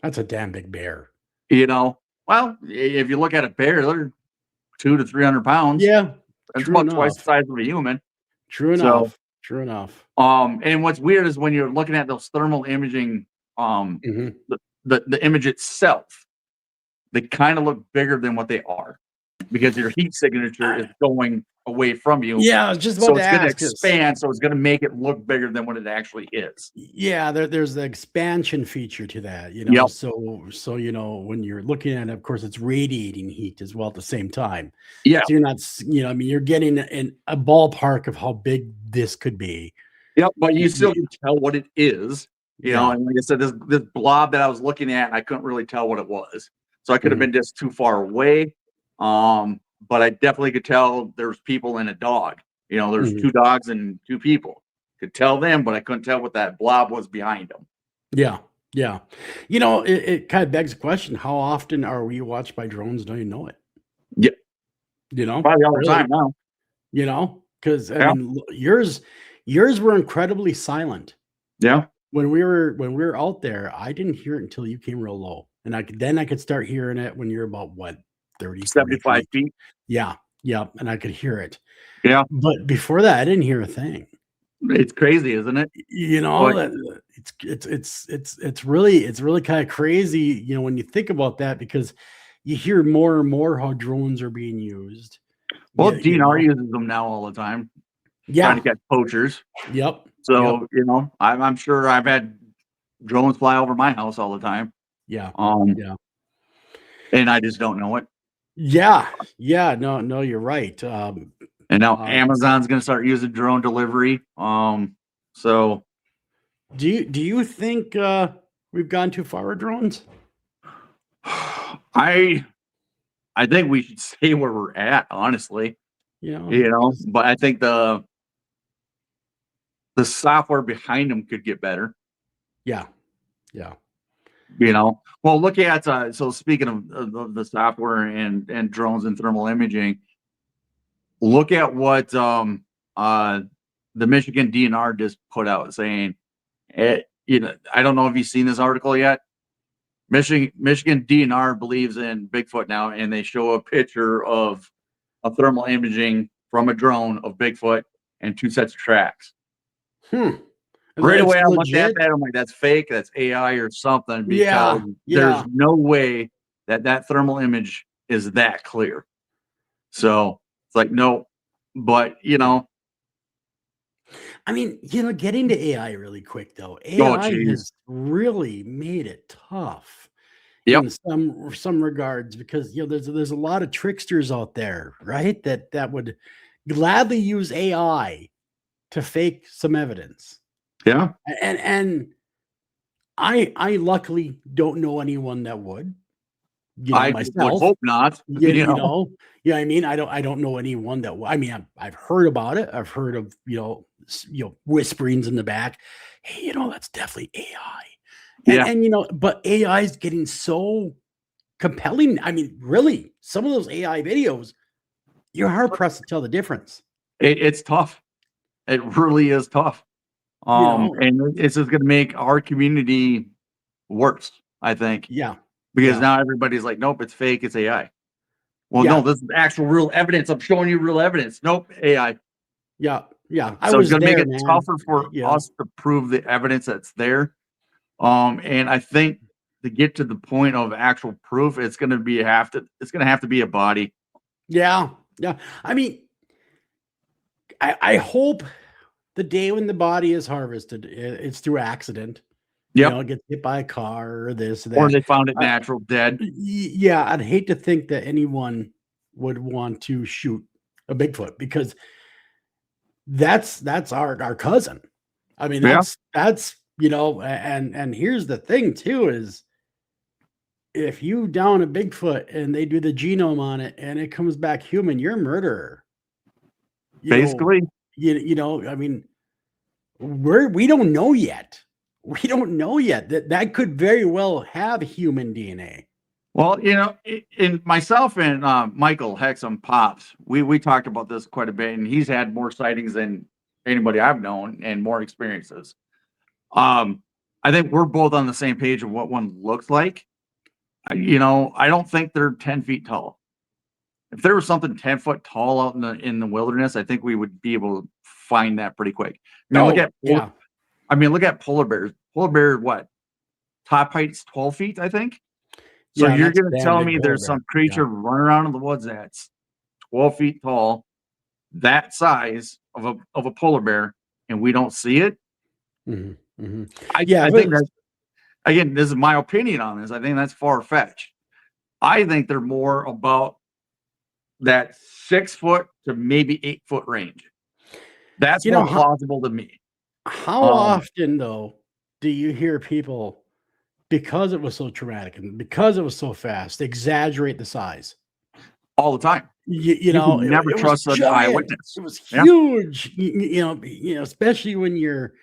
That's a damn big bear. Well, if you look at a bear, they're 200 to 300 pounds. Yeah. That's True about twice the enough. size of a human. True So, enough. True enough. and what's weird is when you're looking at those thermal imaging, Mhm. the image itself, they kind of look bigger than what they are because your heat signature is going away from you. Yeah, I was just about So to it's going to ask this. expand. So it's going to make it look bigger than what it actually is. Yeah, there's the expansion feature to that, Yep. So when you're looking at it, of course, it's radiating heat as well at the same time. Yeah. So you're not, I mean, you're getting a ballpark of how big this could be. Yep. But you Y- still y- can tell what it is. Yeah. And like I said, this blob that I was looking at, I couldn't really tell what it was. So I could have Mhm. been just too far away. But I definitely could tell there's people and a dog. There's Mhm. 2 dogs and 2 people. Could tell them, but I couldn't tell what that blob was behind them. Yeah. Yeah. It kind of begs the question, how often are we watched by drones? Don't you know it? Yeah, probably all the Really, time now. because I Yeah, mean, yours were incredibly silent. yeah, When we were out there, I didn't hear it until you came real low, and I could start hearing it when you're about, what, 30, 40 75 feet? feet. Yeah, yeah, and I could hear it. Yeah, But before that, I didn't hear a thing. it's crazy, isn't it? You know, But that it's really kinda crazy, when you think about that, because you hear more and more how drones are being used. well, Yeah, DNR uses them now all the time, trying to Yeah. catch poachers. Yep. Yep. So I'm sure I've had drones fly over my house all the time. Yeah. Um, Yeah. and I just don't know it. Yeah. Yeah. No, no, you're right. And now Uh, Amazon's going to start using drone delivery. So do you think, we've gone too far with drones? I think we should stay where we're at, honestly. Just But I think the software behind them could get better. yeah. Yeah. Well, look at so speaking of the software and drones and thermal imaging, look at what the Michigan DNR just put out saying I don't know if you've seen this article yet. Michigan DNR believes in Bigfoot now, and they show a picture of a thermal imaging from a drone of Bigfoot and 2 sets of tracks. Hmm. Right It's away, I looked at legit? that. I'm like, that's fake. That's AI or something because Yeah. there's Yeah. no way that thermal image is that clear. So it's like, no, but I mean, getting to AI really quick though. oh, AI geez. has really made it tough Yep. in some regards, because there's a lot of tricksters out there, right? That would gladly use AI to fake some evidence. Yeah. And I luckily don't know anyone that would, I would myself. hope not. I mean, I don't know anyone that I mean, I've heard about it. I've heard of, whisperings in the back. Hey, that's definitely AI. And Yeah. and but AI is getting so compelling. I mean, really, some of those AI videos, you're hard pressed to tell the difference. It's tough. It really is tough. You know? And it's just going to make our community worse, I think, Yeah. because Yeah. now everybody's like, nope, it's fake. It's AI. Well, no, Yeah. this is actual real evidence. I'm showing you real evidence. Nope, AI. Yeah. Yeah. I So it's was going to make there, it man. tougher for You know? us to prove the evidence that's there. And I think to get to the point of actual proof, it's going to have to be a body. Yeah. Yeah. I mean, I hope the day when the body is harvested, it's through accident. Yep. It gets hit by a car or this or Or that. they found it Uh, natural dead. yeah, I'd hate to think that anyone would want to shoot a Bigfoot, because that's our cousin. I mean, Yeah. and here's the thing too, is if you down a Bigfoot and they do the genome on it and it comes back human, you're a murderer. You know, Basically, I mean, we don't know yet. We don't know yet that could very well have human DNA. well, in myself and Michael Hexum Pops, we talked about this quite a bit, and he's had more sightings than anybody I've known and more experiences. I think we're both on the same page of what one looks like. I don't think they're 10 feet tall. If there was something 10 foot tall out in the wilderness, I think we would be able to find that pretty quick. Yeah. Look at polar bears. Polar bear, what? Top height's 12 feet, I think. So Yeah, and you're that's a going to damn tell big me polar there's bear. some creature Yeah. running around in the woods that's 12 feet tall, that size of a polar bear, and we don't see it? Mhm, mhm. I Yeah, think but that, again, this is my opinion on this. I think that's far fetched. I think they're more about that 6 foot to maybe 8 foot range. That's you know, more how plausible to me. how Um, often though do you hear people, because it was so traumatic and because it was so fast, exaggerate the size? all the time. You You know, can never it was trust an giant. It eyewitness. was Yeah. huge. Especially when you're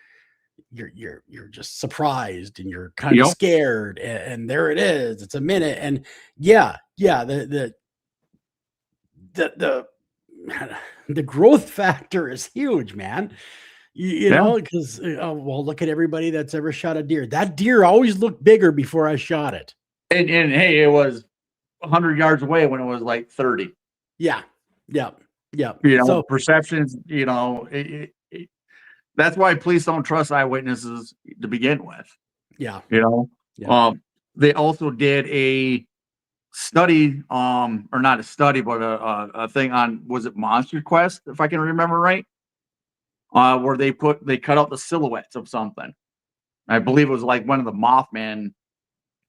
just surprised and you're kind of Yep. scared, and there it is. It's a minute, and yeah, the the growth factor is huge, man. Yeah. Because well, look at everybody that's ever shot a deer. That deer always looked bigger before I shot it. And hey, it was 100 yards away when it was like 30. Yeah, yeah, yeah. So Perceptions, that's why police don't trust eyewitnesses to begin with. yeah, You know, yeah. um, they also did a study, or not a study, but a thing on, was it Monster Quest, if I can remember right, where they cut out the silhouettes of something. I believe it was like one of the Mothman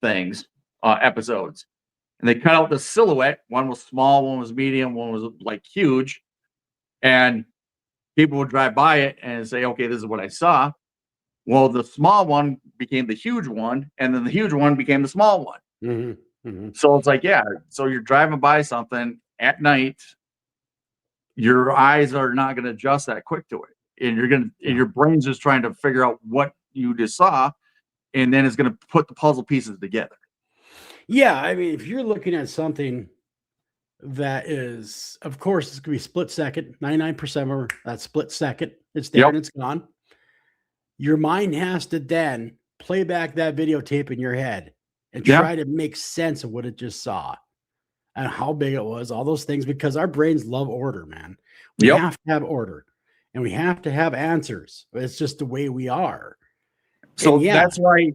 things, episodes, and they cut out the silhouette. One was small, one was medium, one was like huge, and people would drive by it and say, "Okay, this is what I saw." Well, the small one became the huge one, and then the huge one became the small one. Mhm, mhm. So it's like, yeah, so you're driving by something at night, your eyes are not going to adjust that quick to it. And Yeah. your brain's just trying to figure out what you just saw, and then it's going to put the puzzle pieces together. Yeah, I mean, if you're looking at something that is, of course, it's gonna be split second, 99% of that split second, it's there Yep. and it's gone. Your mind has to then play back that videotape in your head and Yeah. try to make sense of what it just saw and how big it was, all those things, because our brains love order, man. We Yep. have to have order and we have to have answers. It's just the way we are. So And yeah, that's why,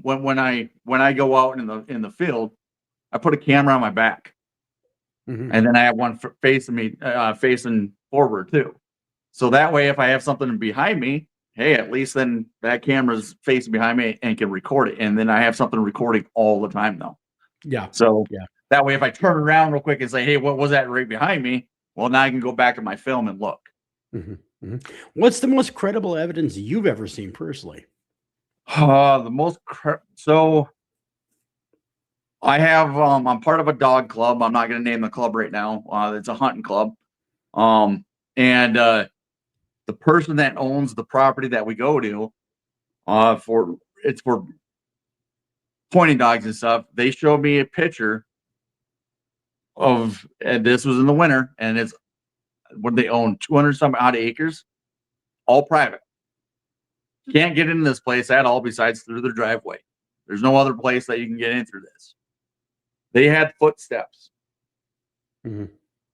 when I go out in the field, I put a camera on my back, mhm, and then I have one facing me, facing forward too. So that way, if I have something behind me, hey, at least then that camera's facing behind me and can record it. And then I have something recording all the time though. yeah, So yeah. that way, if I turn around real quick and say, "Hey, what was that right behind me?" Well, now I can go back to my film and look. Mhm, mhm. What's the most credible evidence you've ever seen personally? So I'm part of a dog club. I'm not going to name the club right now. It's a hunting club. And the person that owns the property that we go to, for pointing dogs and stuff, they showed me a picture and this was in the winter, and it's when they own 200 some odd acres, all private. Can't get into this place at all besides through their driveway. There's no other place that you can get in through this. They had footsteps, Mhm.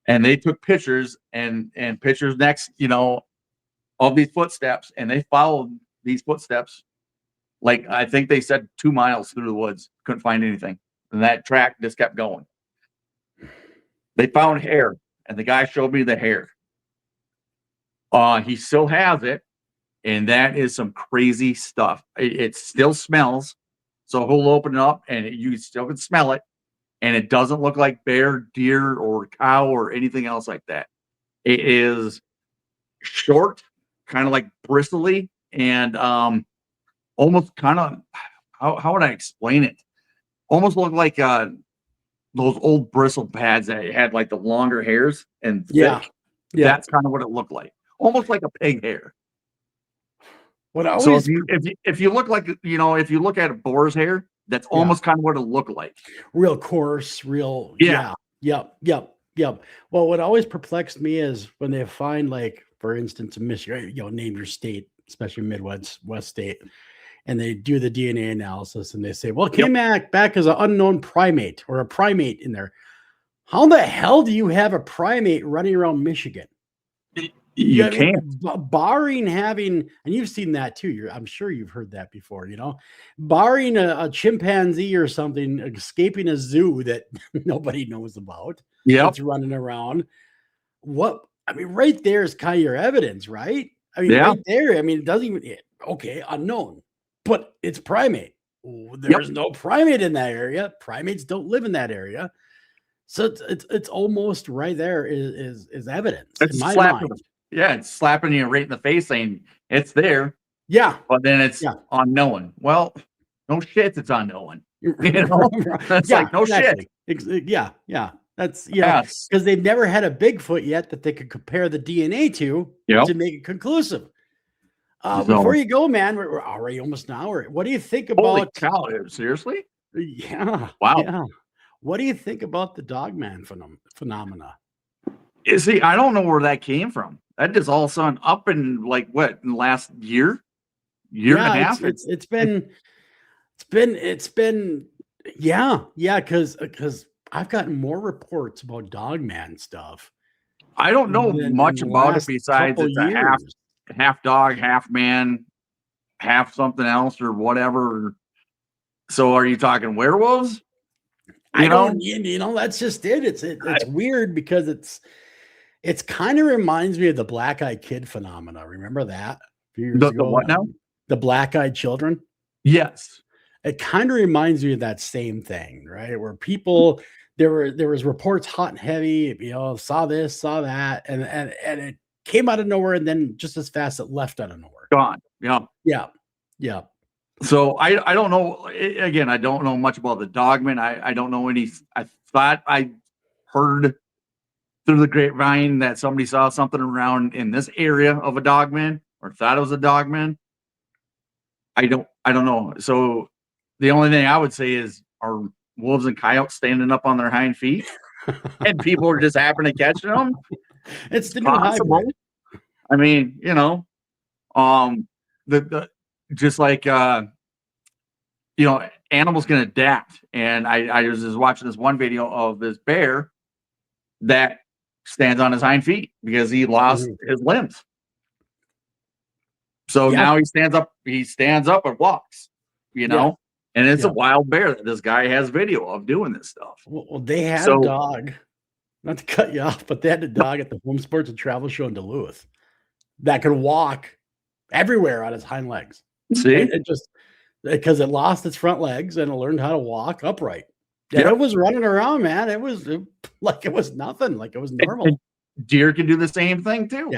and they took pictures and pictures next, of these footsteps, and they followed these footsteps. Like, I think they said 2 miles through the woods, couldn't find anything, and that track just kept going. They found hair, and the guy showed me the hair. He still has it, and that is some crazy stuff. It still smells, so he'll open it up, and you still can smell it, and it doesn't look like bear, deer, or cow, or anything else like that. It is short, kind of like bristly, and almost kind of, how would I explain it? almost looked like those old bristle pads that had like the longer hairs and thick. Yeah. That's kind of what it looked like, almost like a pig hair. What I So always if you look like, if you look at a boar's hair, that's almost kind of what it looked like. Real coarse, real. Yeah. Yep. Well, what always perplexed me is when they find, like, for instance, Michigan, name your state, especially Midwest state, and they do the DNA analysis and they say, well, it came back as an unknown primate or a primate in there. How the hell do you have a primate running around Michigan? You can't. Barring having, and you've seen that too. I'm sure you've heard that before, barring a chimpanzee or something escaping a zoo that nobody knows about. That's running around. Right there is kind of your evidence, right? Right there. It doesn't even, unknown, but it's primate. There's no primate in that area. Primates don't live in that area. So it's almost right there is evidence in my mind. It's slapping you right in the face saying it's there. Yeah. But then it's unknown. Well, no shit, it's unknown. It's like, no shit. Yeah. That's because they've never had a Bigfoot yet that they could compare the DNA to make it conclusive. Before you go, man, we're already almost an hour. What do you think about? Holy cow, seriously? Yeah. Wow. Yeah. What do you think about the dogman phenomena? See, I don't know where that came from. That just all of a sudden up in in the last year and a half. It's been because I've gotten more reports about dogman stuff. I don't know much about it besides it's a half dog, half man, half something else or whatever. So are you talking werewolves? That's just it. It's weird because it's kind of reminds me of the black-eyed kid phenomena. Remember that? The what now? The black-eyed children. Yes. It kind of reminds me of that same thing, right? Where people there was reports hot and heavy, saw this, saw that, and it came out of nowhere, and then just as fast it left out of nowhere. Gone. Yeah. So I don't know. Again, I don't know much about the dogman. I don't know any. I thought I heard through the grapevine that somebody saw something around in this area of a dogman, or thought it was a dogman. I don't know. So the only thing I would say is, are wolves and coyotes standing up on their hind feet, and people are just happening to catch them? It's the new hybrid. The just like animals can adapt. And I was just watching this one video of this bear that stands on his hind feet because he lost his limbs. So now he stands up and walks, and it's a wild bear that this guy has video of doing this stuff. Well, they had a dog, not to cut you off, but they had a dog at the Home Sports and Travel Show in Duluth that could walk everywhere on its hind legs. See, it just because it lost its front legs and it learned how to walk upright. And it was running around, man. It was like it was nothing, like it was normal. And deer can do the same thing too.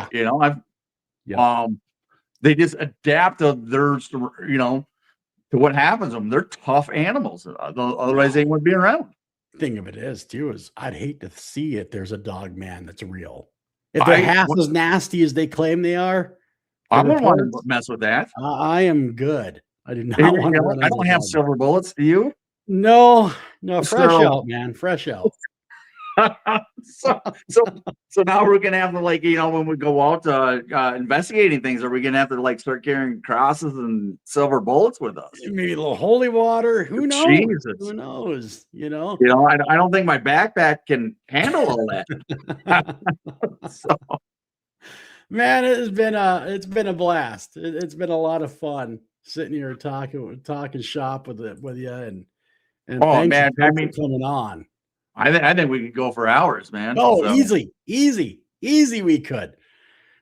They just adapt to to what happens to them. They're tough animals. Otherwise, they wouldn't be around. Thing of it is, too, is I'd hate to see if there's a dog man that's real. If they're half as nasty as they claim they are, I wouldn't want to mess with that. I am good. I do not want to. I don't have silver bullets. Do you? No, fresh out, man. Fresh out. So now we're gonna have to when we go out investigating things, are we gonna have to start carrying crosses and silver bullets with us? Maybe a little holy water. Who knows? Jesus. Who knows? I don't think my backpack can handle all that. Man, it's been a blast. It's been a lot of fun sitting here talking shop with you and thanks for coming on. I think we could go for hours, man. Oh, easy. We could.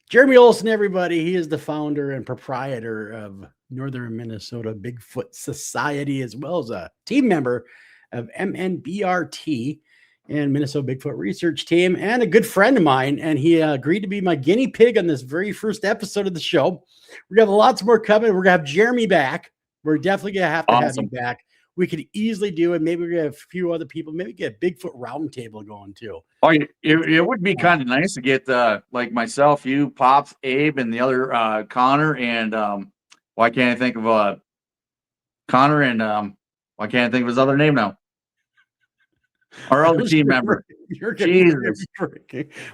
Jeremy Olson, everybody. He is the founder and proprietor of Northern Minnesota Bigfoot Society, as well as a team member of MNBRT and Minnesota Bigfoot Research Team, and a good friend of mine. And he agreed to be my guinea pig on this very first episode of the show. We're going to have lots more coming. We're going to have Jeremy back. We're definitely going to have him back. we could easily do it. Maybe we get a few other people, maybe get a Bigfoot round table going too. Oh, it would be kind of nice to get like myself, you, Pops, Abe, and the other Connor, and why can't I think of Connor, and why can't I think of his other name now? Our other team member. Jesus.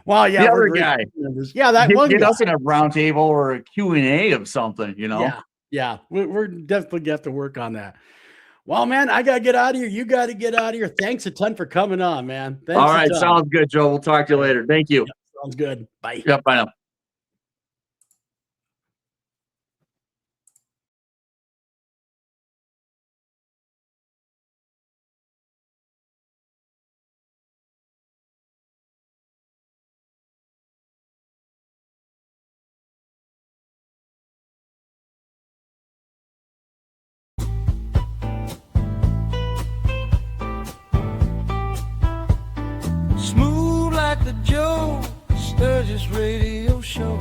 Wow, yeah, the other guy. Yeah, that one get guy. us in a round table or a Q&A of something, you know? Yeah, we're definitely gonna have to work on that. Well, man, I gotta get out of here. You got to get out of here. Thanks a ton for coming on, man. Thanks. All right, sounds good, Joe. We'll talk to you later. Thank you. Yep, sounds good. Bye. Yep, bye now. Smooth like the Joe Sturgis radio show.